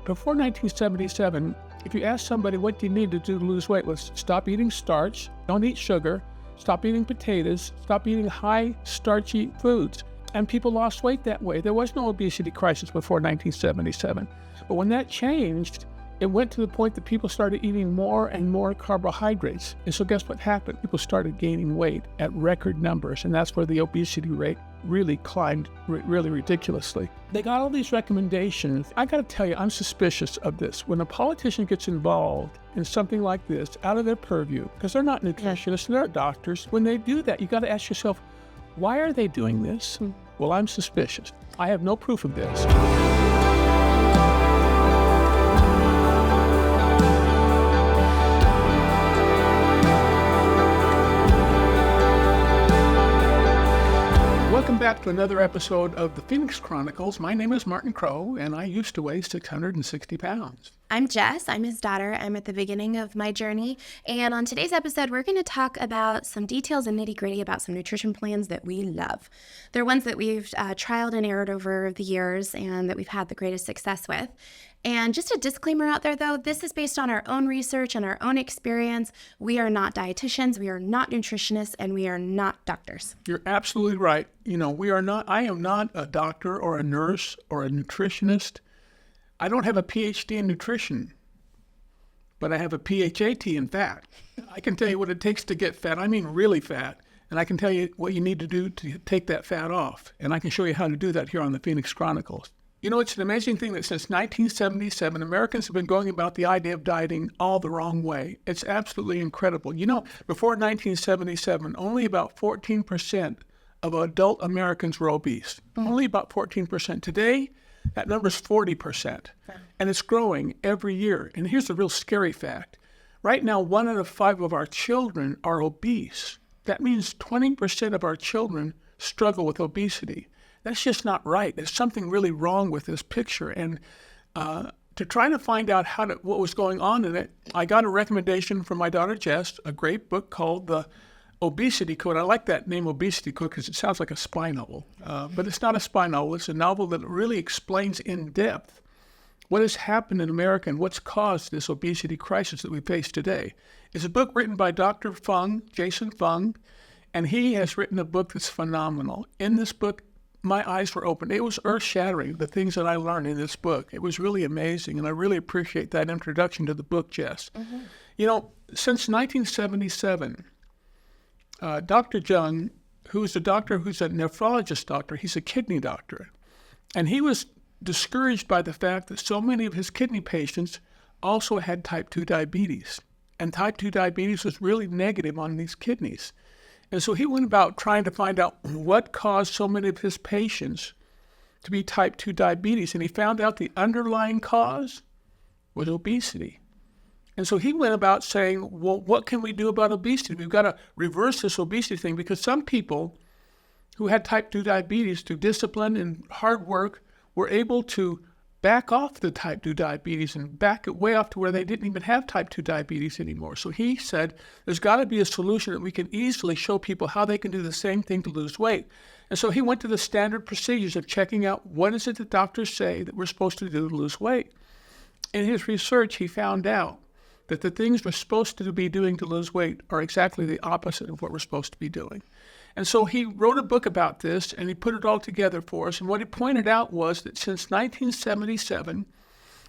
before 1977, if you ask somebody what do you need to do to lose weight, was stop eating starch, don't eat sugar, stop eating potatoes, stop eating high starchy foods. And people lost weight that way. There was no obesity crisis before 1977. But when that changed, it went to the point that people started eating more and more carbohydrates. And so guess what happened? People started gaining weight at record numbers. And that's where the obesity rate really climbed really ridiculously. They got all these recommendations. I got to tell you, I'm suspicious of this. When a politician gets involved in something like this out of their purview, because they're not nutritionists, they're not doctors, when they do that, you got to ask yourself, why are they doing this? Well, I'm suspicious. I have no proof of this. Welcome back to another episode of the Phoenix Chronicles. My name is Martin Crow, and I used to weigh 660 pounds. I'm Jess. I'm his daughter. I'm at the beginning of my journey. And on today's episode, we're going to talk about some details and nitty-gritty about some nutrition plans that we love. They're ones that we've trialed and errored over the years and that we've had the greatest success with. And just a disclaimer out there, though, this is based on our own research and our own experience. We are not dietitians, we are not nutritionists, and we are not doctors. You're absolutely right. I am not a doctor or a nurse or a nutritionist. I don't have a PhD in nutrition, but I have a PhAT in fat. I can tell you what it takes to get fat. I mean really fat. And I can tell you what you need to do to take that fat off. And I can show you how to do that here on the Phoenix Chronicles. You know, it's an amazing thing that since 1977, Americans have been going about the idea of dieting all the wrong way. It's absolutely incredible. You know, before 1977, only about 14% of adult Americans were obese. Only about 14%. Today, that number is 40%. And it's growing every year. And here's the real scary fact. Right now, 1 out of 5 of our children are obese. That means 20% of our children struggle with obesity. That's just not right. There's something really wrong with this picture. And to try to find out what was going on in it, I got a recommendation from my daughter Jess, a great book called The Obesity Code. I like that name, Obesity Code, because it sounds like a spy novel. But it's not a spy novel. It's a novel that really explains in depth what has happened in America and what's caused this obesity crisis that we face today. It's a book written by Dr. Fung, Jason Fung, and he has written a book that's phenomenal. In this book, my eyes were opened. It was earth-shattering, the things that I learned in this book. It was really amazing, and I really appreciate that introduction to the book, Jess. Mm-hmm. You know, since 1977, Dr. Jung, who's a nephrologist doctor, he's a kidney doctor, and he was discouraged by the fact that so many of his kidney patients also had type 2 diabetes, and type 2 diabetes was really negative on these kidneys. And so he went about trying to find out what caused so many of his patients to be type 2 diabetes. And he found out the underlying cause was obesity. And so he went about saying, well, what can we do about obesity? We've got to reverse this obesity thing, because some people who had type 2 diabetes, through discipline and hard work, were able to back off the type 2 diabetes and back it way off to where they didn't even have type 2 diabetes anymore. So he said, there's got to be a solution that we can easily show people how they can do the same thing to lose weight. And so he went to the standard procedures of checking out what is it that doctors say that we're supposed to do to lose weight. In his research, he found out that the things we're supposed to be doing to lose weight are exactly the opposite of what we're supposed to be doing. And so he wrote a book about this, and he put it all together for us. And what he pointed out was that since 1977,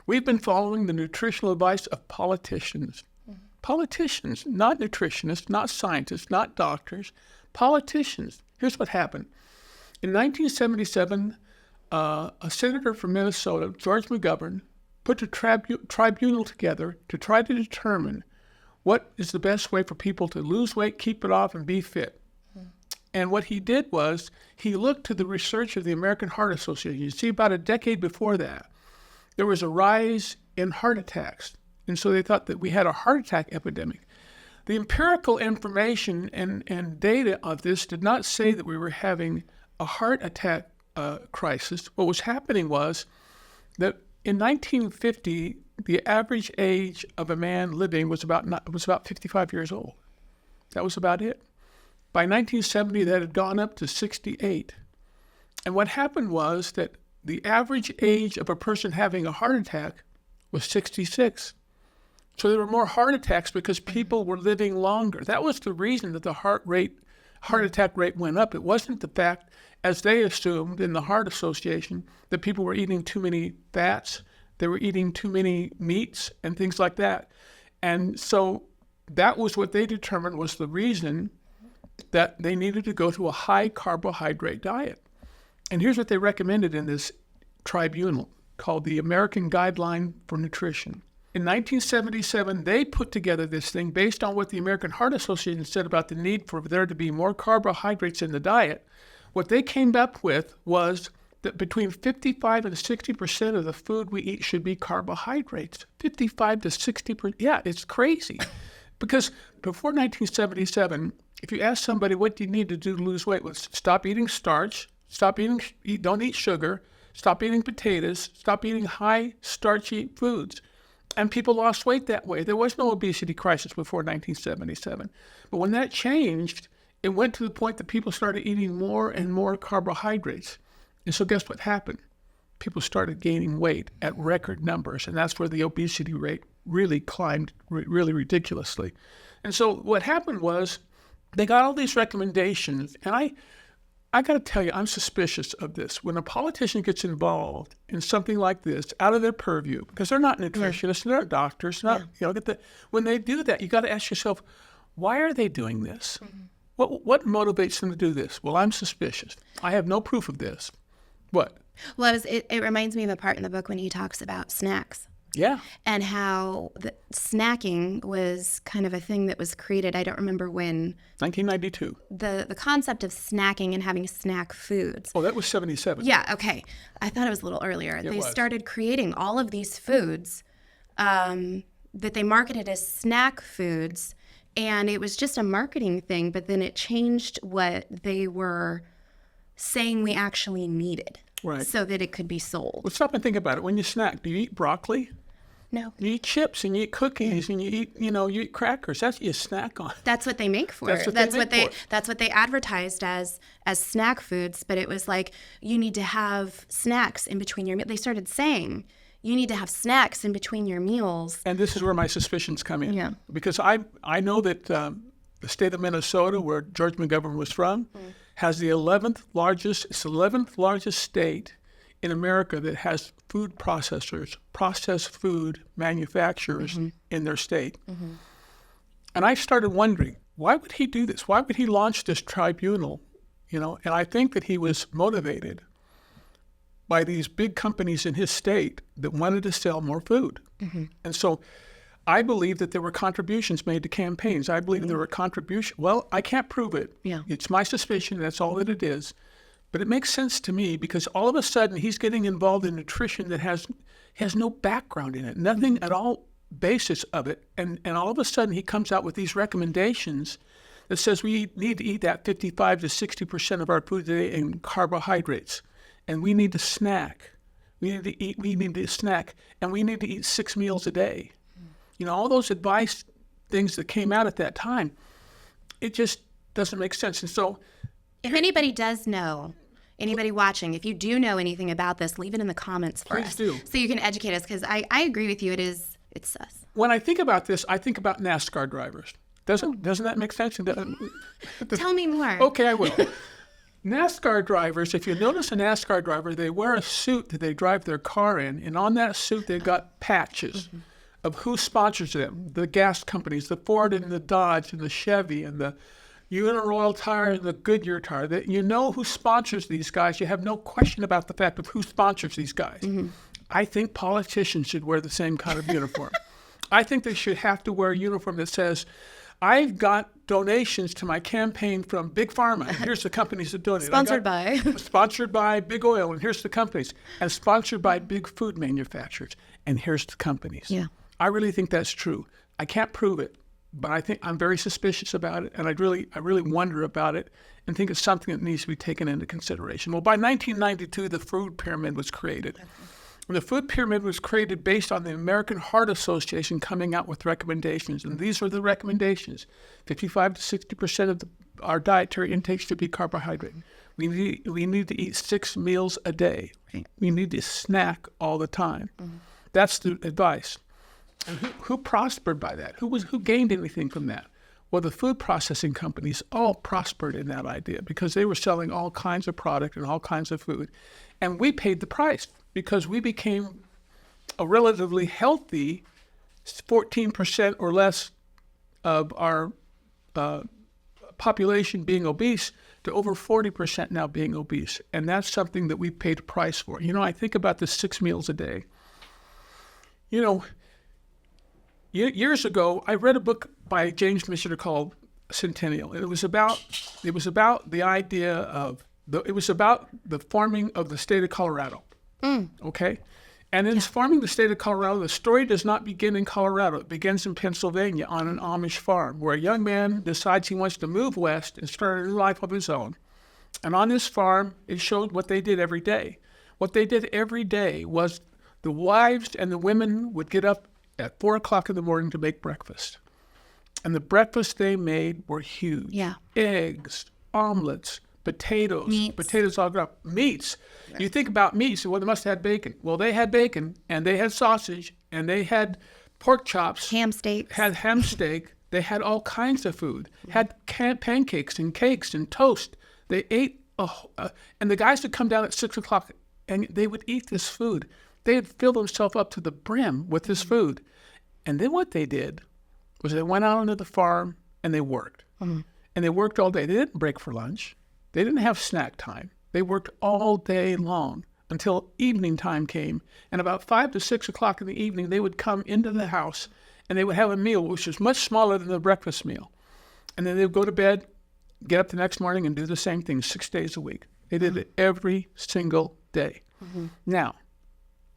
we've been following the nutritional advice of politicians. Mm-hmm. Politicians, not nutritionists, not scientists, not doctors, politicians. Here's what happened. In 1977, a senator from Minnesota, George McGovern, put a tribunal together to try to determine what is the best way for people to lose weight, keep it off, and be fit. And what he did was he looked to the research of the American Heart Association. You see, about a decade before that, there was a rise in heart attacks. And so they thought that we had a heart attack epidemic. The empirical information and data of this did not say that we were having a heart attack crisis. What was happening was that in 1950, the average age of a man living was about 55 years old. That was about it. By 1970, that had gone up to 68. And what happened was that the average age of a person having a heart attack was 66. So there were more heart attacks because people were living longer. That was the reason that the heart attack rate went up. It wasn't the fact, as they assumed in the Heart Association, that people were eating too many fats, they were eating too many meats and things like that. And so that was what they determined was the reason that they needed to go to a high carbohydrate diet. And here's what they recommended in this tribunal called the American Guideline for Nutrition. In 1977, they put together this thing based on what the American Heart Association said about the need for there to be more carbohydrates in the diet. What they came up with was that between 55 and 60% of the food we eat should be carbohydrates. 55 to 60%. Yeah, it's crazy. Because before 1977, if you ask somebody what do you need to do to lose weight, was stop eating starch, don't eat sugar, stop eating potatoes, stop eating high starchy foods. And people lost weight that way. There was no obesity crisis before 1977. But when that changed, it went to the point that people started eating more and more carbohydrates. And so guess what happened? People started gaining weight at record numbers. And that's where the obesity rate really climbed really ridiculously. And so what happened was they got all these recommendations. And I got to tell you, I'm suspicious of this. When a politician gets involved in something like this, out of their purview, because they're not nutritionists, they're not doctors, when they do that, you got to ask yourself, why are they doing this? Mm-hmm. What motivates them to do this? Well, I'm suspicious. I have no proof of this. What? Well, it reminds me of a part in the book when he talks about snacks. Yeah. And how the snacking was kind of a thing that was created, I don't remember when. 1992. The concept of snacking and having snack foods. Oh, that was 77. Yeah, okay. I thought it was a little earlier. They started creating all of these foods that they marketed as snack foods, and it was just a marketing thing, but then it changed what they were saying we actually needed. Right. So that it could be sold. Well, stop and think about it. When you snack, do you eat broccoli? No. You eat chips and you eat cookies and you eat crackers. That's what you snack on. That's what they make for it. That's what they advertised as snack foods, but it was like you need to have snacks in between your meals. They started saying you need to have snacks in between your meals. And this is where my suspicions come in. Yeah. Because I know that the state of Minnesota, where George McGovern was from, has the 11th largest state in America that has food processors, processed food manufacturers in their state. Mm-hmm. And I started wondering, why would he do this? Why would he launch this tribunal? And I think that he was motivated by these big companies in his state that wanted to sell more food. Mm-hmm. And so I believe that there were contributions made to campaigns. I believe there were contributions. Well, I can't prove it. Yeah. It's my suspicion. That's all that it is. But it makes sense to me because all of a sudden he's getting involved in nutrition that has no background in it, nothing at all basis of it. And all of a sudden he comes out with these recommendations that says we need to eat that 55 to 60% of our food today in carbohydrates. And we need to snack. We need to snack. And we need to eat 6 meals a day. All those advice things that came out at that time, it just doesn't make sense. And so if anybody does know, anybody watching, if you do know anything about this, leave it in the comments for us. Please do. So you can educate us, because I agree with you. It's sus. When I think about this, I think about NASCAR drivers. Doesn't that make sense? Tell me more. Okay, I will. NASCAR drivers, if you notice a NASCAR driver, they wear a suit that they drive their car in, and on that suit they've got patches of who sponsors them, the gas companies, the Ford and the Dodge and the Chevy and the Uniroyal Tire and the Goodyear Tire. That you know who sponsors these guys. You have no question about the fact of who sponsors these guys. Mm-hmm. I think politicians should wear the same kind of uniform. I think they should have to wear a uniform that says, I've got donations to my campaign from Big Pharma. Here's the companies that donate. Sponsored by Big Oil, and here's the companies. And sponsored by big food manufacturers, and here's the companies. Yeah. I really think that's true. I can't prove it, but I think I'm very suspicious about it, and I really wonder about it and think it's something that needs to be taken into consideration. Well, by 1992, the food pyramid was created. Okay. And the food pyramid was created based on the American Heart Association coming out with recommendations, and these are the recommendations. 55 to 60% of our dietary intake should be carbohydrate. We need to eat 6 meals a day. Right. We need to snack all the time. Mm-hmm. That's the advice. And who prospered by that? Who gained anything from that? Well, the food processing companies all prospered in that idea because they were selling all kinds of product and all kinds of food. And we paid the price because we became a relatively healthy 14% or less of our population being obese to over 40% now being obese. And that's something that we paid a price for. I think about the 6 meals a day. Years ago, I read a book by James Michener called Centennial. And it was about the idea of it was about the farming of the state of Colorado. Okay? And in farming the state of Colorado, the story does not begin in Colorado. It begins in Pennsylvania on an Amish farm where a young man decides he wants to move west and start a new life of his own. And on this farm, it showed what they did every day. What they did every day was the wives and the women would get up at 4 o'clock in the morning to make breakfast. And the breakfast they made were huge. Yeah. Eggs, omelets, potatoes. Meats. Potatoes all up. Meats. Right. You think about meats, well, they must have had bacon. Well, they had bacon, and they had sausage, and they had pork chops. Ham steaks. Had ham steak. They had all kinds of food. Had pancakes and cakes and toast. They ate, and the guys would come down at 6 o'clock, and they would eat this food. They had filled themselves up to the brim with this food. And then what they did was they went out onto the farm and they worked. And they worked all day. They didn't break for lunch. They didn't have snack time. They worked all day long until evening time came. And about 5 to 6 o'clock in the evening, they would come into the house and they would have a meal, which was much smaller than the breakfast meal. And then they would go to bed, get up the next morning and do the same thing 6 days a week. They did it every single day. Now,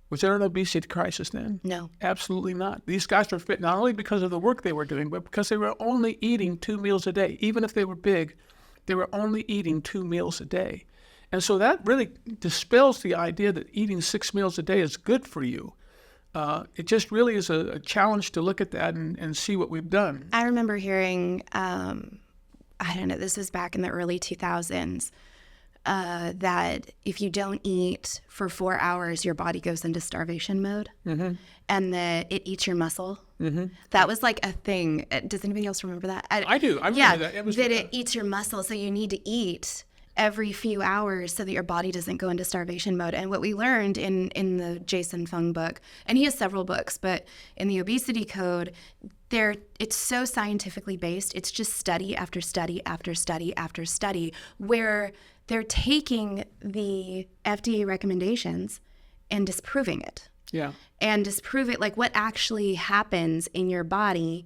was there an obesity crisis then? No. Absolutely not. These guys were fit not only because of the work they were doing, but because they were only eating 2 meals a day. Even if they were big, they were only eating 2 meals a day. And so that really dispels the idea that eating 6 meals a day is good for you. It just really is a challenge to look at that and see what we've done. I remember hearing, this was back in the early 2000s, that if you don't eat for 4 hours, your body goes into starvation mode, and that it eats your muscle. That was like a thing. Does anybody else remember that? I do. I remember that. It eats your muscle, so you need to eat every few hours so that your body doesn't go into starvation mode. And what we learned in the Jason Fung book, and he has several books, but in the Obesity Code, it's so scientifically based. It's just study after study after study after study where they're taking the FDA recommendations and disproving it. Yeah. And disprove it, like what actually happens in your body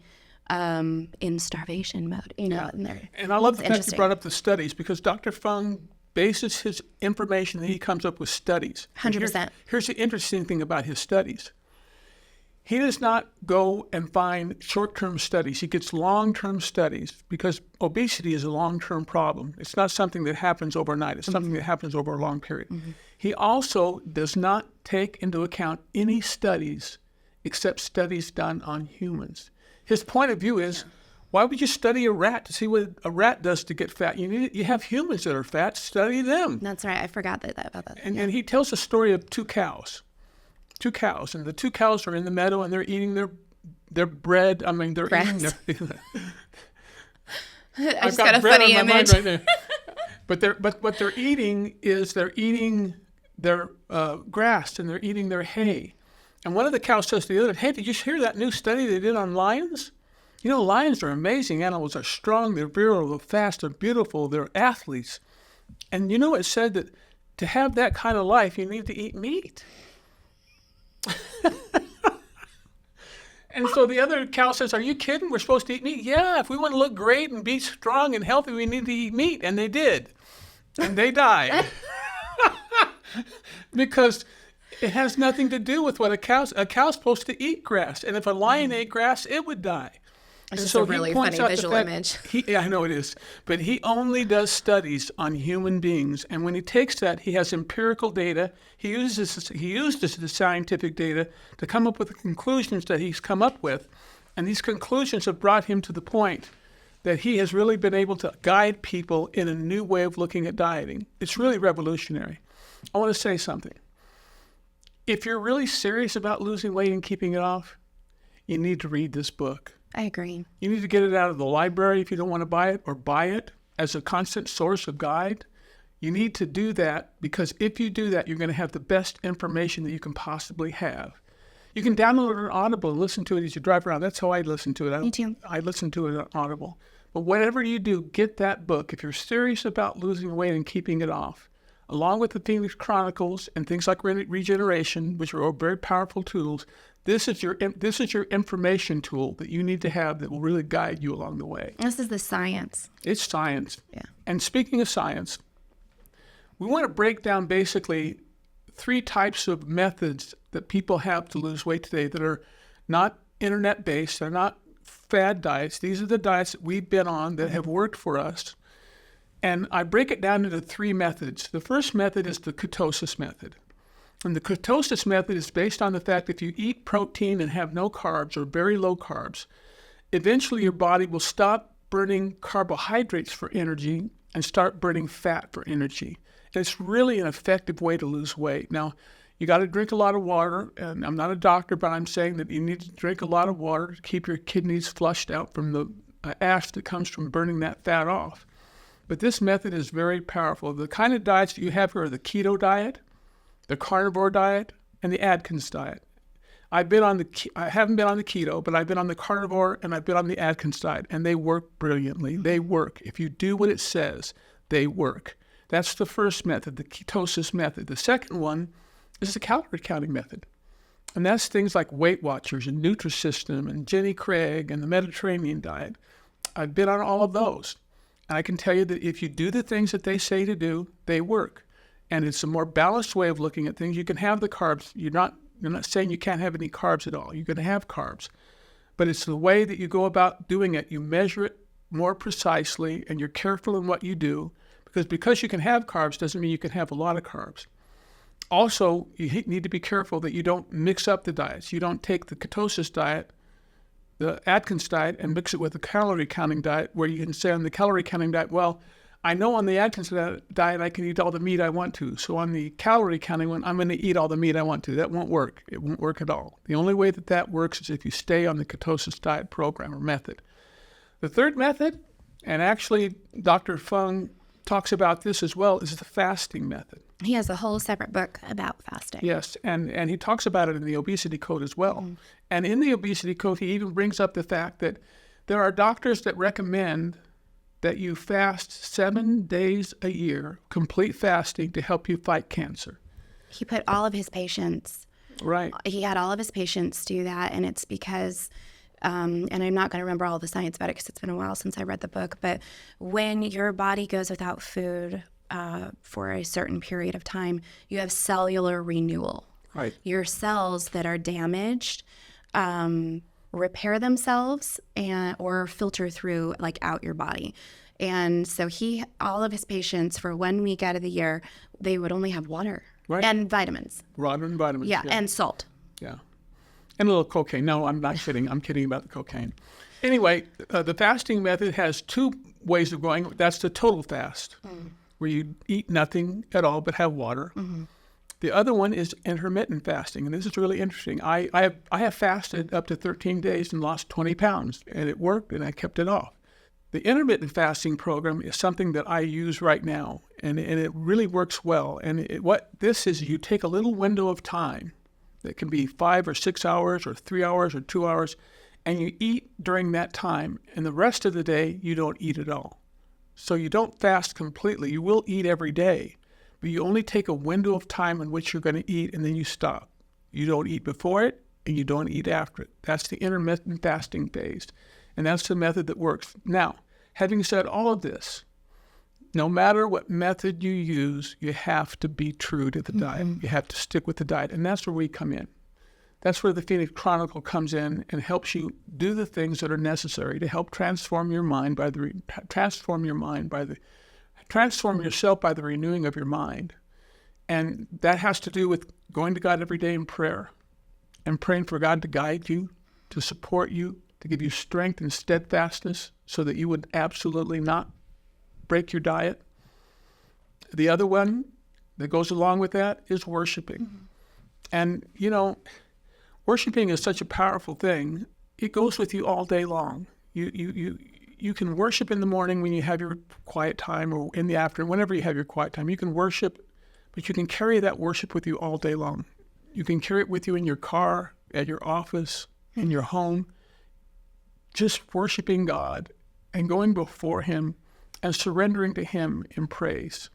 in starvation mode, Yeah. And I love the fact you brought up the studies because Dr. Fung bases his information that he comes up with studies. 100%. Here's the interesting thing about his studies. He does not go and find short-term studies. He gets long-term studies because obesity is a long-term problem. It's not something that happens overnight. It's something that happens over a long period. He also does not take into account any studies except studies done on humans. His point of view is, why would you study a rat to see what a rat does to get fat? You have humans that are fat. Study them. That's right. I forgot about that. And he tells the story of 2 cows. 2 cows, and the 2 cows are in the meadow, and they're eating their bread. I mean, they're eating their. I just got a funny image. Right there. But what they're eating is they're eating their grass and they're eating their hay. And one of the cows says to the other, "Hey, did you hear that new study they did on lions? You know, lions are amazing animals. They're strong, they're virile, they're fast, they're beautiful, they're athletes. And you know, it said that to have that kind of life, you need to eat meat." And so the other cow says, "Are you kidding? We're supposed to eat meat?" "Yeah, if we want to look great and be strong and healthy, we need to eat meat." And they did. And they died. Because it has nothing to do with what a cow's supposed to eat grass. And if a lion ate grass, it would die. It's just a really funny visual image. I know it is. But he only does studies on human beings. And when he takes that, he has empirical data. He uses the scientific data to come up with the conclusions that he's come up with. And these conclusions have brought him to the point that he has really been able to guide people in a new way of looking at dieting. It's really revolutionary. I want to say something. If you're really serious about losing weight and keeping it off, you need to read this book. I agree. You need to get it out of the library if you don't want to buy it, or buy it as a constant source of guide. You need to do that, because if you do that, you're going to have the best information that you can possibly have. You can download it on Audible and listen to it as you drive around. That's how I listen to it. Me too. I listen to it on Audible. But whatever you do, get that book. If you're serious about losing weight and keeping it off, along with the Phoenix Chronicles and things like regeneration, which are all very powerful tools, this is your information tool that you need to have that will really guide you along the way. This is the science. It's science. Yeah. And speaking of science, we want to break down basically 3 types of methods that people have to lose weight today that are not internet-based. They're not fad diets. These are the diets that we've been on that have worked for us. And I break it down into 3 methods. The first method is the ketosis method. And the ketosis method is based on the fact that if you eat protein and have no carbs or very low carbs, eventually your body will stop burning carbohydrates for energy and start burning fat for energy. And it's really an effective way to lose weight. Now, you got to drink a lot of water, and I'm not a doctor, but I'm saying that you need to drink a lot of water to keep your kidneys flushed out from the ash that comes from burning that fat off. But this method is very powerful. The kind of diets that you have here are the keto diet, the carnivore diet, and the Atkins diet. I haven't been on the keto, but I've been on the carnivore and I've been on the Atkins diet, and they work brilliantly. They work. If you do what it says, they work. That's the first method, the ketosis method. The second one is the calorie counting method. And that's things like Weight Watchers and Nutrisystem and Jenny Craig and the Mediterranean diet. I've been on all of those. And I can tell you that if you do the things that they say to do, they work. And it's a more balanced way of looking at things. You can have the carbs. You're not saying you can't have any carbs at all. You're going to have carbs. But it's the way that you go about doing it. You measure it more precisely, and you're careful in what you do. Because you can have carbs doesn't mean you can have a lot of carbs. Also, you need to be careful that you don't mix up the diets. You don't take the ketosis diet, the Atkins diet, and mix it with the calorie counting diet, where you can say on the calorie counting diet, well, I know on the Atkins diet I can eat all the meat I want to. So on the calorie counting one, I'm going to eat all the meat I want to. That won't work. It won't work at all. The only way that works is if you stay on the ketosis diet program or method. The third method, and actually Dr. Fung talks about this as well, is the fasting method. He has a whole separate book about fasting. Yes, and he talks about it in the Obesity Code as well. Mm-hmm. And in the Obesity Code, he even brings up the fact that there are doctors that recommend that you fast 7 days a year, complete fasting, to help you fight cancer. He put all of his patients, right. He had all of his patients do that, and it's because and I'm not going to remember all the science about it because it's been a while since I read the book, but when your body goes without food for a certain period of time, you have cellular renewal. Right. Your cells that are damaged repair themselves or filter through, like, out your body. And so all of his patients, for 1 week out of the year, they would only have water and vitamins. Water and vitamins. Yeah, and salt. Yeah. And a little cocaine. No, I'm not kidding. I'm kidding about the cocaine. Anyway, the fasting method has 2 ways of going. That's the total fast, where you eat nothing at all but have water. Mm-hmm. The other one is intermittent fasting, and this is really interesting. I have fasted up to 13 days and lost 20 pounds, and it worked, and I kept it off. The intermittent fasting program is something that I use right now, and it really works well. And what this is, you take a little window of time. It can be 5 or 6 hours or 3 hours or 2 hours, and you eat during that time, and the rest of the day you don't eat at all. So you don't fast completely. You will eat every day, but you only take a window of time in which you're going to eat, and then you stop. You don't eat before it, and you don't eat after it. That's the intermittent fasting phase, and that's the method that works. Now, having said all of this, no matter what method you use, you have to be true to the diet. You have to stick with the diet, and that's where we come in. That's where the Phoenix Chronicle comes in and helps you do the things that are necessary to help transform your mind transform yourself by the renewing of your mind. And that has to do with going to God every day in prayer and praying for God to guide you, to support you, to give you strength and steadfastness so that you would absolutely not break your diet. The other one that goes along with that is worshiping. And, worshiping is such a powerful thing. It goes with you all day long. You can worship in the morning when you have your quiet time, or in the afternoon, whenever you have your quiet time. You can worship, but you can carry that worship with you all day long. You can carry it with you in your car, at your office, in your home. Just worshiping God and going before Him and surrendering to Him in praise.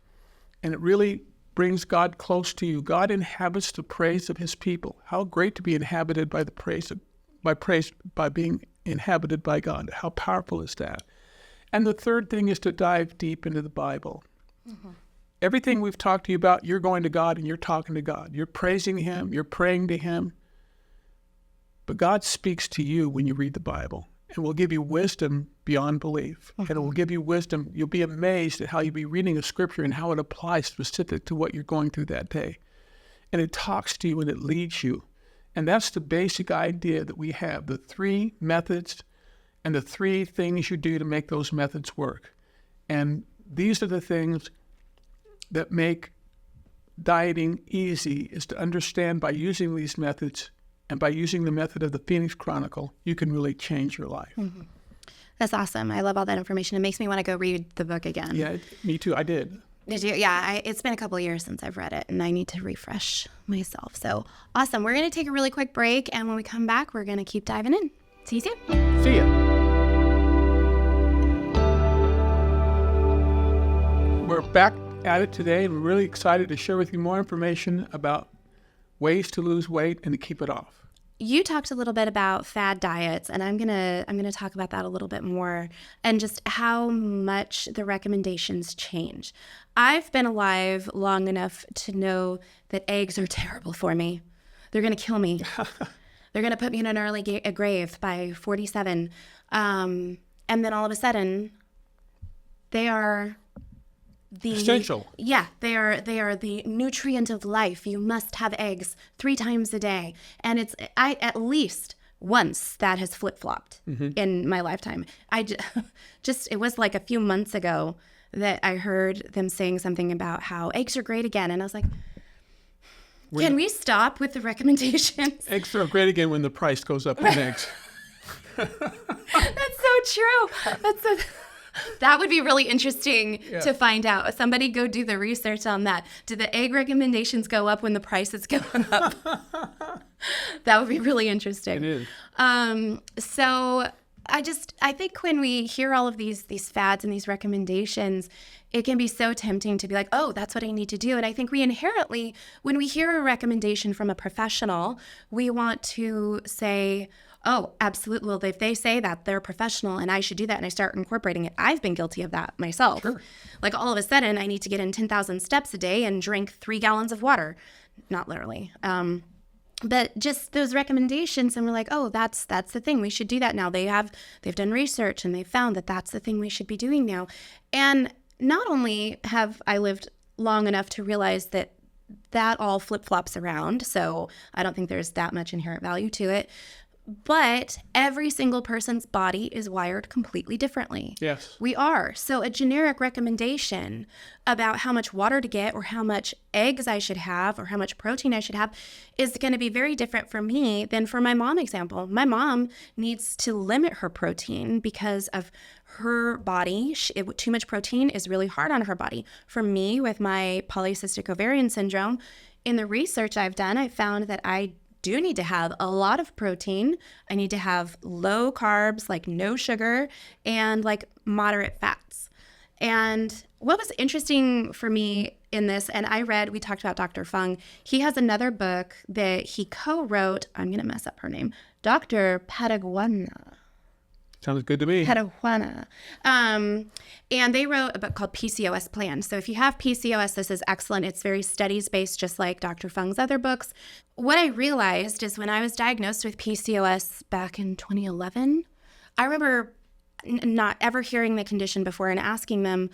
And it really brings God close to you. God inhabits the praise of His people. How great to be inhabited by by being inhabited by God. How powerful is that? And the third thing is to dive deep into the Bible. Mm-hmm. Everything we've talked to you about, you're going to God and you're talking to God. You're praising Him, you're praying to Him. But God speaks to you when you read the Bible and will give you wisdom beyond belief. Mm-hmm. And it will give you wisdom. You'll be amazed at how you'll be reading a scripture and how it applies specific to what you're going through that day. And it talks to you and it leads you. And that's the basic idea that we have, the 3 methods and the 3 things you do to make those methods work. And these are the things that make dieting easy, is to understand by using these methods and by using the method of the Phoenix Chronicle, you can really change your life. Mm-hmm. That's awesome. I love all that information. It makes me want to go read the book again. Yeah, me too. I did. Did you? Yeah, it's been a couple of years since I've read it, and I need to refresh myself. So awesome. We're going to take a really quick break, and when we come back, we're going to keep diving in. See you soon. See ya. We're back at it today, and we're really excited to share with you more information about ways to lose weight and to keep it off. You talked a little bit about fad diets, and I'm gonna talk about that a little bit more, and just how much the recommendations change. I've been alive long enough to know that eggs are terrible for me. They're gonna kill me. They're gonna put me in an early grave by 47, and then all of a sudden, they are essential. Yeah, they are the nutrient of life. You must have eggs 3 times a day. And I at least once that has flip-flopped in my lifetime. It was like a few months ago that I heard them saying something about how eggs are great again. And I was like, can we stop with the recommendations? Eggs are great again when the price goes up in eggs. That's so true. That would be really interesting to find out. Somebody go do the research on that. Do the egg recommendations go up when the price is going up? That would be really interesting. It is. So I think when we hear all of these fads and these recommendations, it can be so tempting to be like, oh, that's what I need to do. And I think we inherently, when we hear a recommendation from a professional, we want to say, oh, absolutely. Well, if they say that, they're a professional and I should do that, and I start incorporating it. I've been guilty of that myself. Sure. Like all of a sudden, I need to get in 10,000 steps a day and drink 3 gallons of water. Not literally. But just those recommendations, and we're like, oh, that's the thing. We should do that now. They've done research and they've found that that's the thing we should be doing now. And not only have I lived long enough to realize that all flip-flops around, so I don't think there's that much inherent value to it, but every single person's body is wired completely differently. Yes. We are. So a generic recommendation about how much water to get or how much eggs I should have or how much protein I should have is going to be very different for me than for my mom example. My mom needs to limit her protein because of her body. Too much protein is really hard on her body. For me, with my polycystic ovarian syndrome, in the research I've done, I found that I do need to have a lot of protein. I need to have low carbs, like no sugar, and like moderate fats. And what was interesting for me in this, and we talked about Dr. Fung. He has another book that he co-wrote. I'm going to mess up her name. Dr. Pataguana. Sounds good to me. Pataguana. And they wrote a book called PCOS Plan. So if you have PCOS, this is excellent. It's very studies-based, just like Dr. Fung's other books. What I realized is when I was diagnosed with PCOS back in 2011, I remember not ever hearing the condition before and asking them,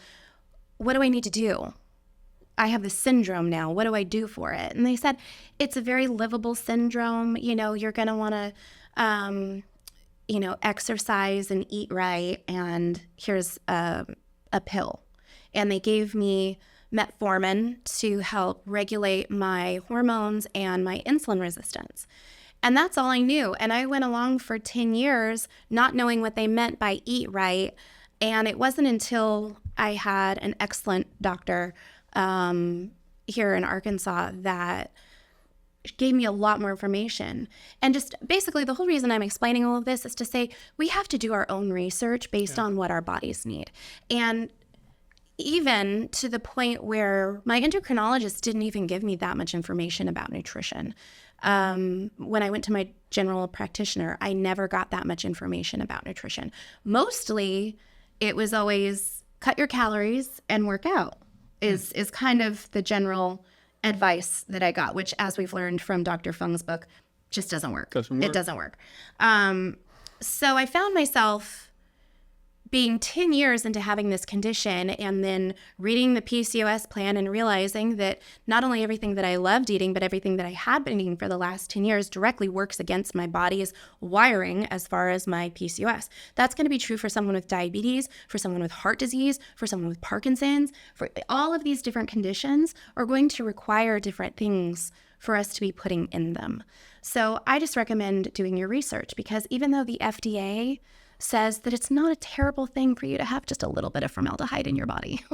what do I need to do? I have this syndrome now. What do I do for it? And they said, it's a very livable syndrome. You're going to want to exercise and eat right, and here's a pill. And they gave me metformin to help regulate my hormones and my insulin resistance. And that's all I knew. And I went along for 10 years not knowing what they meant by eat right. And it wasn't until I had an excellent doctor here in Arkansas that gave me a lot more information. And just basically the whole reason I'm explaining all of this is to say we have to do our own research based on what our bodies need. And even to the point where my endocrinologist didn't even give me that much information about nutrition. When I went to my general practitioner, I never got that much information about nutrition. Mostly, it was always cut your calories and work out is kind of the general advice that I got, which, as we've learned from Dr. Fung's book, just doesn't work. It doesn't work. So I found myself being 10 years into having this condition and then reading the PCOS plan and realizing that not only everything that I loved eating, but everything that I had been eating for the last 10 years directly works against my body's wiring as far as my PCOS. That's going to be true for someone with diabetes, for someone with heart disease, for someone with Parkinson's. For all of these different conditions are going to require different things for us to be putting in them. So I just recommend doing your research, because even though the FDA says that it's not a terrible thing for you to have just a little bit of formaldehyde in your body,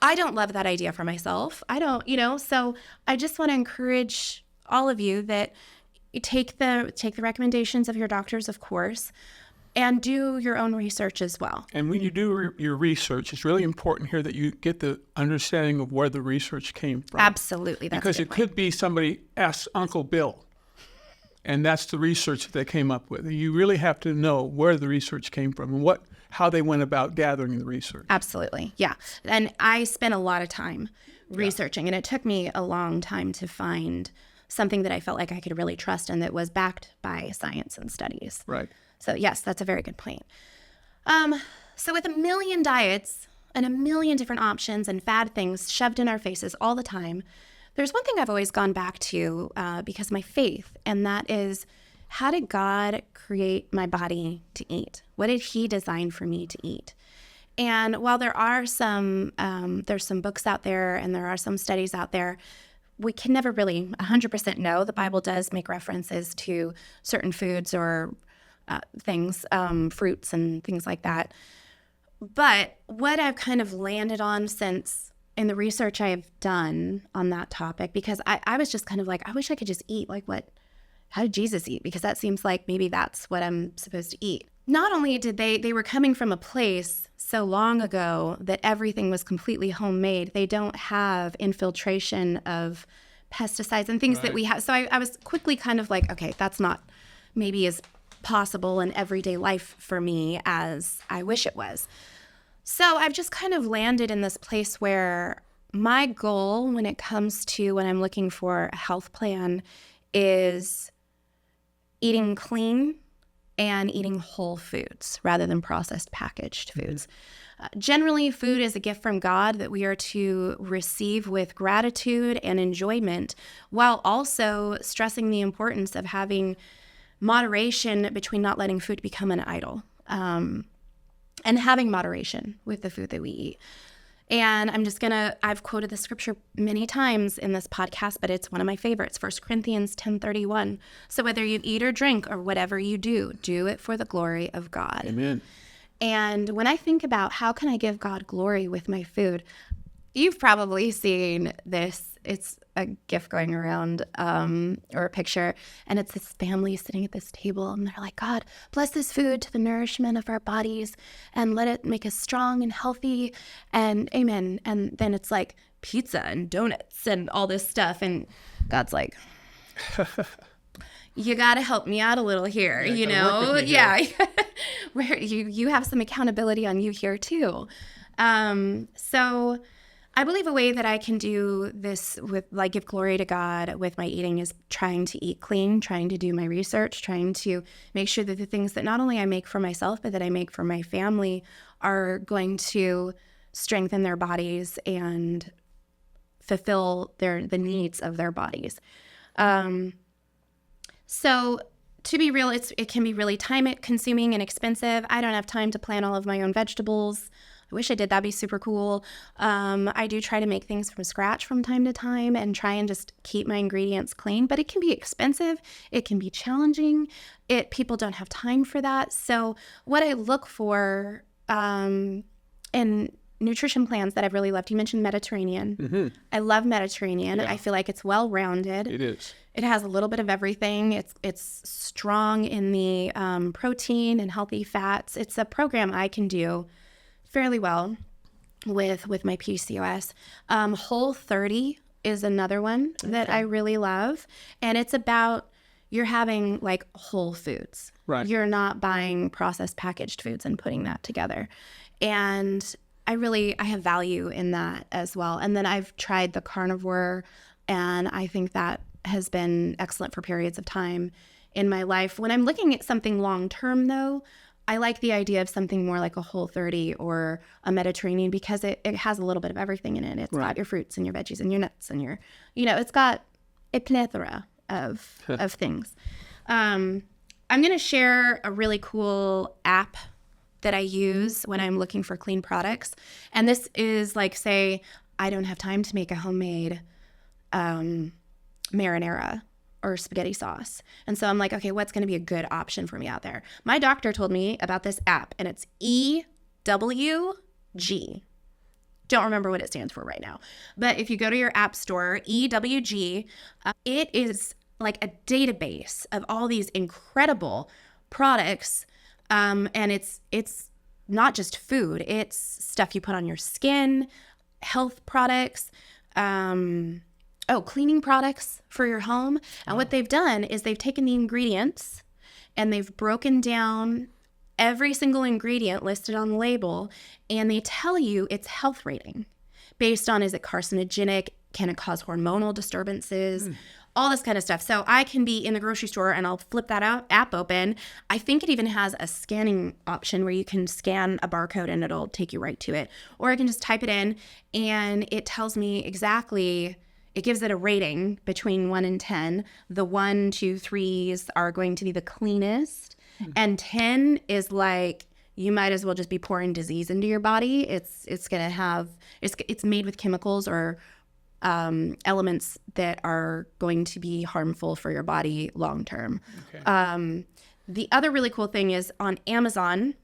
I don't love that idea for myself. I don't, so I just want to encourage all of you that you take the recommendations of your doctors, of course, and do your own research as well. And when you do your research, it's really important here that you get the understanding of where the research came from. Absolutely. That's because it could be somebody asked Uncle Bill, and that's the research that they came up with. You really have to know where the research came from and how they went about gathering the research. Absolutely. Yeah. And I spent a lot of time researching, and it took me a long time to find something that I felt like I could really trust and that was backed by science and studies. Right. So yes, that's a very good point. So with a million diets and a million different options and fad things shoved in our faces all the time, there's one thing I've always gone back to because of my faith, and that is, how did God create my body to eat? What did He design for me to eat? And while there are there's some books out there and there are some studies out there, we can never really 100% know. The Bible does make references to certain foods or things, fruits and things like that. But what I've kind of landed on since in the research I have done on that topic, because I was just kind of like, I wish I could just eat how did Jesus eat? Because that seems like maybe that's what I'm supposed to eat. Not only did they were coming from a place so long ago that everything was completely homemade, they don't have infiltration of pesticides and things that we have. So I was quickly kind of like, okay, that's not maybe as possible in everyday life for me as I wish it was. So I've just kind of landed in this place where my goal when it comes to when I'm looking for a health plan is eating clean and eating whole foods rather than processed packaged foods. Generally, food is a gift from God that we are to receive with gratitude and enjoyment, while also stressing the importance of having moderation between not letting food become an idol. And having moderation with the food that we eat. And I've quoted the scripture many times in this podcast, but it's one of my favorites, 1 Corinthians 10:31. So whether you eat or drink or whatever you do, do it for the glory of God. Amen. And when I think about how can I give God glory with my food, you've probably seen this. It's a GIF going around or a picture, and it's this family sitting at this table, and they're like, God, bless this food to the nourishment of our bodies and let it make us strong and healthy, and amen. And then it's like pizza and donuts and all this stuff, and God's like, you got to help me out a little here, Yeah, where you have some accountability on you here too. So I believe a way that I can do this with, give glory to God with my eating is trying to eat clean, trying to do my research, trying to make sure that the things that not only I make for myself, but that I make for my family are going to strengthen their bodies and fulfill the needs of their bodies. So to be real, it can be really time consuming and expensive. I don't have time to plant all of my own vegetables. I wish I did. That'd be super cool. I do try to make things from scratch from time to time and try and just keep my ingredients clean, but it can be expensive. It can be challenging. People don't have time for that. So what I look for in nutrition plans that I've really loved, you mentioned Mediterranean. Mm-hmm. I love Mediterranean. Yeah. I feel like it's well-rounded. It is. It has a little bit of everything. It's strong in the protein and healthy fats. It's a program I can do fairly well with my PCOS. Whole30 is another one that I really love. And it's about you're having like whole foods. Right. You're not buying processed packaged foods and putting that together. And I have value in that as well. And then I've tried the carnivore, and I think that has been excellent for periods of time in my life. When I'm looking at something long-term, though, I like the idea of something more like a Whole30 or a Mediterranean because it has a little bit of everything in it. It's got your fruits and your veggies and your nuts and your, it's got a plethora of things. I'm going to share a really cool app that I use when I'm looking for clean products. And this is like, say, I don't have time to make a homemade marinara or spaghetti sauce. And so I'm like, okay, what's going to be a good option for me out there? My doctor told me about this app, and it's EWG. Don't remember what it stands for right now. But if you go to your app store, EWG, it is like a database of all these incredible products. And it's not just food. It's stuff you put on your skin, health products, cleaning products for your home. And what they've done is they've taken the ingredients and they've broken down every single ingredient listed on the label, and they tell you its health rating based on, is it carcinogenic? Can it cause hormonal disturbances? All this kind of stuff. So I can be in the grocery store and I'll flip that app open. I think it even has a scanning option where you can scan a barcode and it'll take you right to it. Or I can just type it in and it tells me exactly, it gives it a rating between 1 and 10. The 1, 2, 3s are going to be the cleanest. And 10 is like, you might as well just be pouring disease into your body. It's going to have, it's made with chemicals or elements that are going to be harmful for your body long term. Okay. The other really cool thing is on Amazon,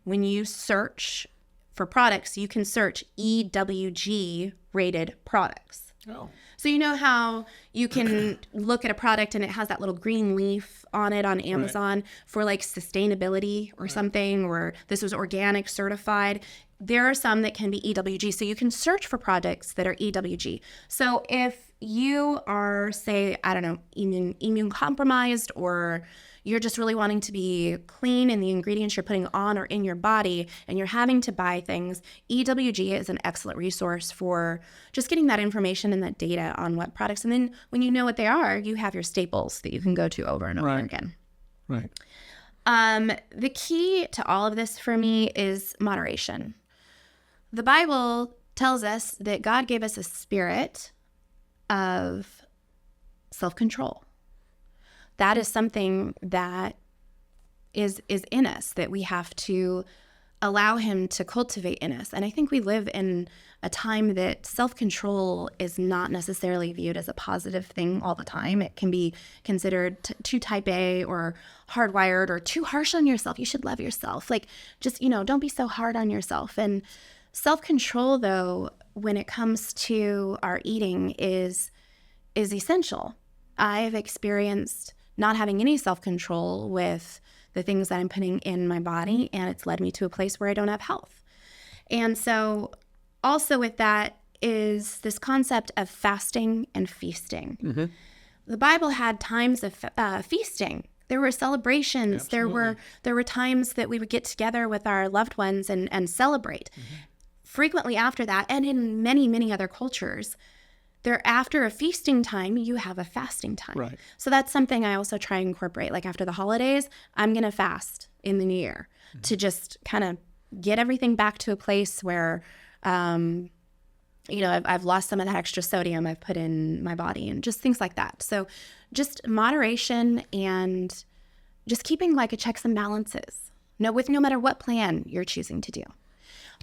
when you search for products, you can search EWG rated products. Oh. So you know how you can look at a product and it has that little green leaf on it on Amazon for like sustainability or something, or this was organic certified. There are some that can be EWG. So you can search for products that are EWG. So if you are, say, I don't know, immune compromised, or you're just really wanting to be clean in the ingredients you're putting on or in your body, and you're having to buy things, EWG is an excellent resource for just getting that information and that data on what products. And then when you know what they are, you have your staples that you can go to over and over again. Right. The key to all of this for me is moderation. The Bible tells us that God gave us a spirit of self-control. That is something that is in us, that we have to allow him to cultivate in us. And I think we live in a time that self-control is not necessarily viewed as a positive thing all the time. It can be considered too type A or hardwired or too harsh on yourself. You should love yourself. Like, just, don't be so hard on yourself. And self-control, though, when it comes to our eating is essential. I've experienced not having any self-control with the things that I'm putting in my body, and it's led me to a place where I don't have health. And so also with that is this concept of fasting and feasting. Mm-hmm. The Bible had times of feasting. There were celebrations. Absolutely. There were times that we would get together with our loved ones and celebrate. Mm-hmm. Frequently after that, and in many, many other cultures, after a feasting time, you have a fasting time. Right. So that's something I also try and incorporate. Like after the holidays, I'm going to fast in the new year to just kind of get everything back to a place where, I've lost some of that extra sodium I've put in my body and just things like that. So just moderation and just keeping like a checks and balances. No matter what plan you're choosing to do.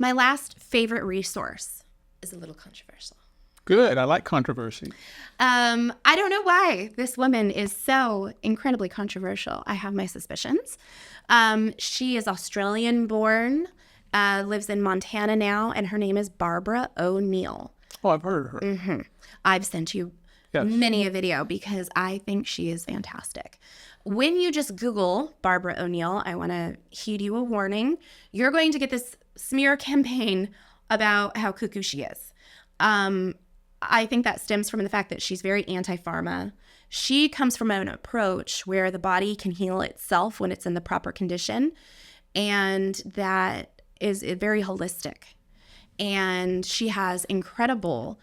My last favorite resource is a little controversial. Good. I like controversy. I don't know why this woman is so incredibly controversial. I have my suspicions. She is Australian born, lives in Montana now, and her name is Barbara O'Neill. Oh, I've heard of her. Mm-hmm. I've sent you many a video because I think she is fantastic. When you just Google Barbara O'Neill, I want to heed you a warning. You're going to get this smear campaign about how cuckoo she is. I think that stems from the fact that she's very anti-pharma. She comes from an approach where the body can heal itself when it's in the proper condition, and that is very holistic. And she has incredible,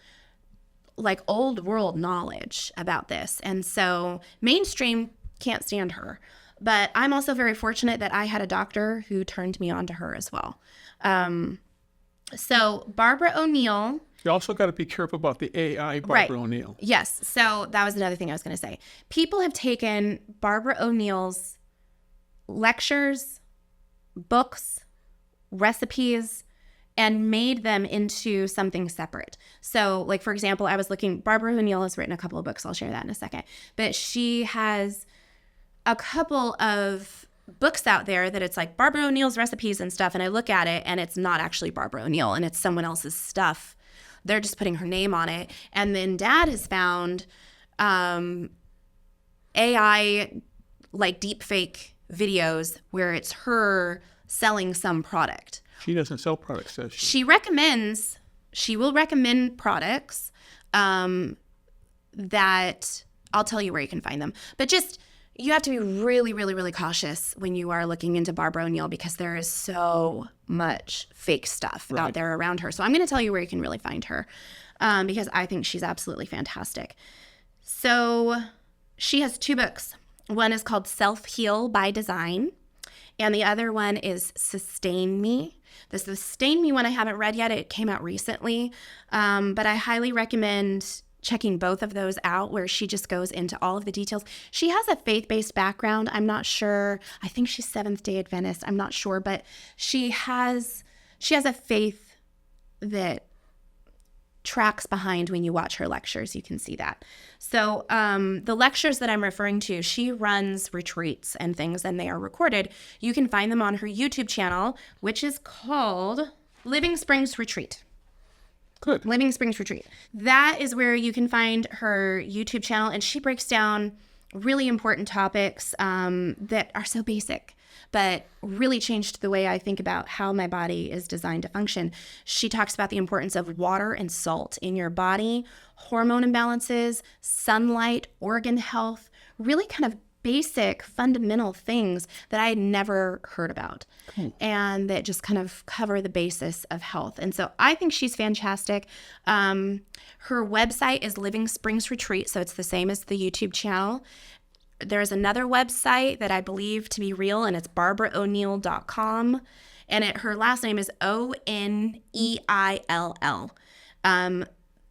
like, old world knowledge about this. And so mainstream can't stand her. But I'm also very fortunate that I had a doctor who turned me on to her as well. So Barbara O'Neill. You also got to be careful about the AI Barbara O'Neill. Yes. So that was another thing I was going to say. People have taken Barbara O'Neill's lectures, books, recipes, and made them into something separate. So, like, for example, I was looking, Barbara O'Neill has written a couple of books. I'll share that in a second. But she has a couple of books out there that it's like Barbara O'Neill's recipes and stuff. And I look at it and it's not actually Barbara O'Neill and it's someone else's stuff. They're just putting her name on it. And then Dad has found AI, like, deep fake videos where it's her selling some product. She doesn't sell products, does she? She will recommend products that I'll tell you where you can find them. But just, you have to be really, really, really cautious when you are looking into Barbara O'Neill because there is so much fake stuff out there around her. So I'm going to tell you where you can really find her because I think she's absolutely fantastic. So she has 2 books. One is called Self-Heal by Design, and the other one is Sustain Me. The Sustain Me one I haven't read yet. It came out recently, but I highly recommend checking both of those out where she just goes into all of the details. She has a faith-based background. I'm not sure. I think she's Seventh-day Adventist. I'm not sure, but she has a faith that tracks behind when you watch her lectures. You can see that. So the lectures that I'm referring to, she runs retreats and things, and they are recorded. You can find them on her YouTube channel, which is called Living Springs Retreat. Good. Living Springs Retreat. That is where you can find her YouTube channel, and she breaks down really important topics that are so basic, but really changed the way I think about how my body is designed to function. She talks about the importance of water and salt in your body, hormone imbalances, sunlight, organ health, really kind of basic fundamental things that I had never heard about and that just kind of cover the basis of health. And so I think she's fantastic. Her website is Living Springs Retreat, so it's the same as the YouTube channel. There's another website that I believe to be real, and it's barbarao'neill.com. And her last name is O'Neill.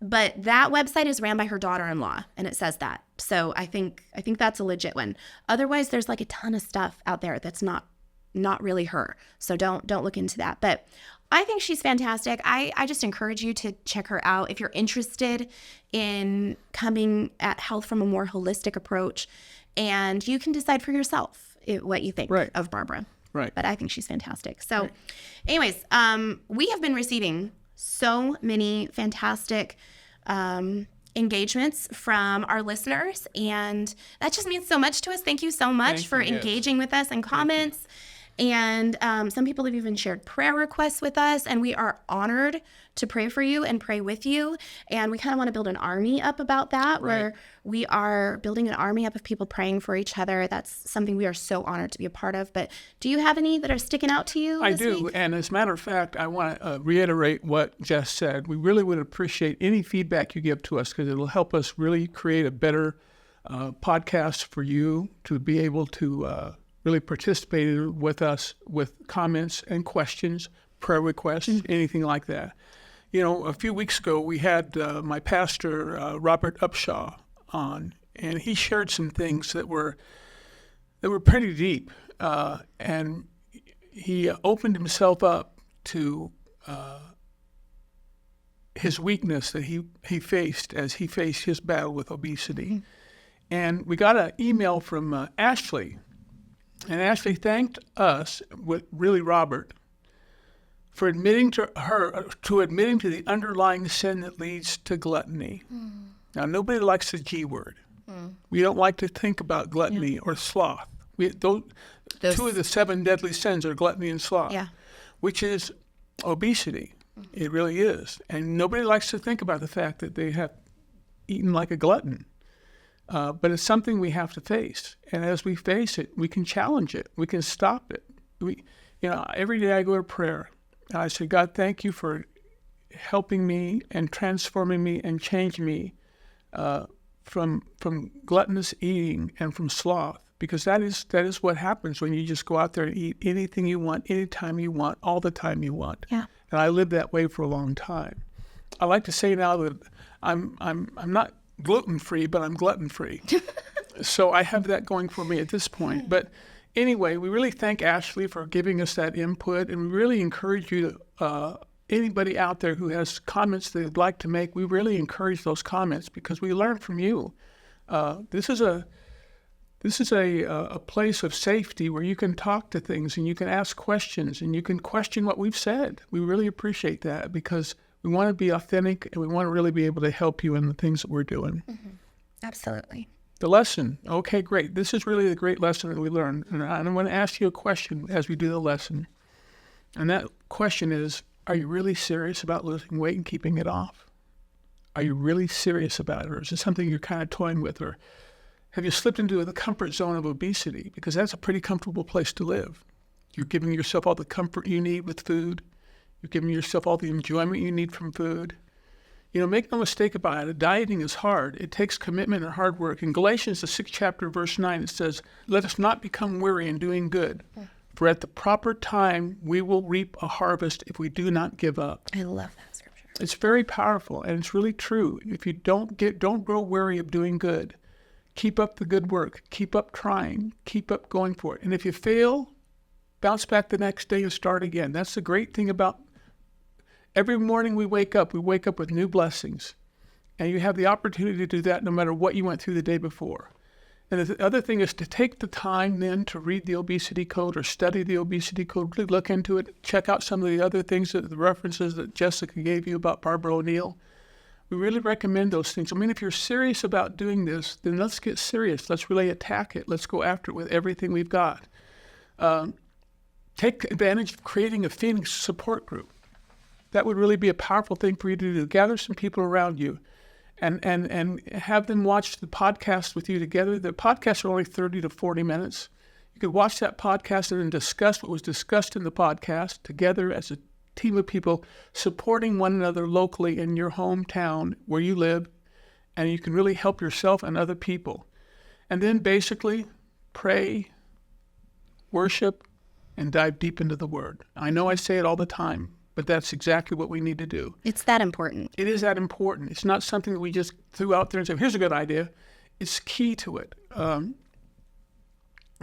But that website is ran by her daughter-in-law, and it says that. So I think that's a legit one. Otherwise, there's like a ton of stuff out there that's not really her. So don't look into that. But I think she's fantastic. I just encourage you to check her out if you're interested in coming at health from a more holistic approach, and you can decide for yourself what you think of Barbara. Right. But I think she's fantastic. So anyways, we have been receiving so many fantastic engagements from our listeners, and that just means so much to us. Thank you so much for engaging with us in comments. And some people have even shared prayer requests with us, and we are honored to pray for you and pray with you. And we kind of want to build an army up about that, where we are building an army up of people praying for each other. That's something we are so honored to be a part of. But do you have any that are sticking out to you? I do. And as a matter of fact, I want to reiterate what Jess said. We really would appreciate any feedback you give to us because it'll help us really create a better podcast for you to be able to really participate with us with comments and questions, prayer requests, anything like that. You know, a few weeks ago, we had my pastor, Robert Upshaw, on, and he shared some things that were pretty deep. And he opened himself up to his weakness that he faced as he faced his battle with obesity. Mm-hmm. And we got an email from Ashley. And Ashley thanked us, really Robert, for admitting to the underlying sin that leads to gluttony. Mm. Now, nobody likes the G word. Mm. We don't like to think about gluttony or sloth. Those 2 of the 7 deadly sins are gluttony and sloth, which is obesity. Mm. It really is. And nobody likes to think about the fact that they have eaten like a glutton. But it's something we have to face. And as we face it, we can challenge it. We can stop it. Every day I go to prayer. And I say, God, thank you for helping me and transforming me and changing me from gluttonous eating and from sloth. Because that is what happens when you just go out there and eat anything you want, anytime you want, all the time you want. Yeah. And I lived that way for a long time. I like to say now that I'm not gluten-free, but I'm glutton-free. So I have that going for me at this point. But anyway, we really thank Ashley for giving us that input, and we really encourage you to, anybody out there who has comments they'd like to make, we really encourage those comments because we learn from you. This is a place of safety where you can talk to things and you can ask questions and you can question what we've said. We really appreciate that because we want to be authentic and we want to really be able to help you in the things that we're doing. Mm-hmm. Absolutely. The lesson. Okay, great. This is really the great lesson that we learned. And I'm going to ask you a question as we do the lesson. And that question is, are you really serious about losing weight and keeping it off? Are you really serious about it? Or is it something you're kind of toying with? Or have you slipped into the comfort zone of obesity? Because that's a pretty comfortable place to live. You're giving yourself all the comfort you need with food. You're giving yourself all the enjoyment you need from food. Make no mistake about it. Dieting is hard. It takes commitment and hard work. In Galatians, the 6th chapter, verse 9, it says, let us not become weary in doing good, for at the proper time we will reap a harvest if we do not give up. I love that scripture. It's very powerful, and it's really true. If you don't grow weary of doing good. Keep up the good work. Keep up trying. Keep up going for it. And if you fail, bounce back the next day and start again. That's the great thing about every morning we wake up with new blessings. And you have the opportunity to do that no matter what you went through the day before. And the other thing is to take the time then to read the Obesity Code or study the Obesity Code, really look into it, check out some of the other things, the references that Jessica gave you about Barbara O'Neill. We really recommend those things. I mean, if you're serious about doing this, then let's get serious. Let's really attack it. Let's go after it with everything we've got. Take advantage of creating a Phoenix support group. That would really be a powerful thing for you to do. Gather some people around you and have them watch the podcast with you together. The podcasts are only 30 to 40 minutes. You could watch that podcast and then discuss what was discussed in the podcast together as a team of people supporting one another locally in your hometown where you live, and you can really help yourself and other people. And then basically pray, worship, and dive deep into the Word. I know I say it all the time, but that's exactly what we need to do. It's that important. It is that important. It's not something that we just threw out there and said, here's a good idea. It's key to it. You're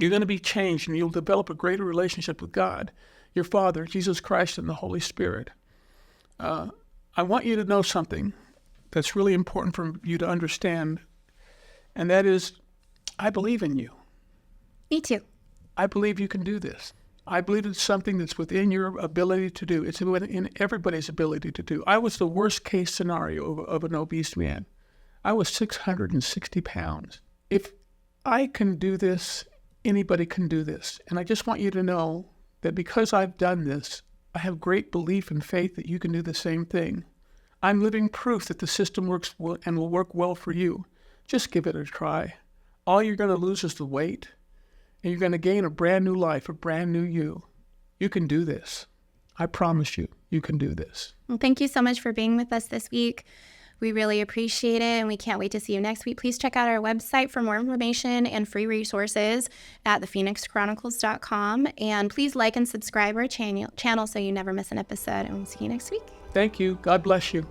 going to be changed, and you'll develop a greater relationship with God, your Father, Jesus Christ, and the Holy Spirit. I want you to know something that's really important for you to understand, and that is, I believe in you. Me too. I believe you can do this. I believe it's something that's within your ability to do. It's within everybody's ability to do. I was the worst case scenario of an obese man. I was 660 pounds. If I can do this, anybody can do this. And I just want you to know that because I've done this, I have great belief and faith that you can do the same thing. I'm living proof that the system works well and will work well for you. Just give it a try. All you're going to lose is the weight, and you're going to gain a brand new life, a brand new you. You can do this. I promise you, you can do this. Well, thank you so much for being with us this week. We really appreciate it, and we can't wait to see you next week. Please check out our website for more information and free resources at thephoenixchronicles.com. And please like and subscribe our channel so you never miss an episode, and we'll see you next week. Thank you. God bless you.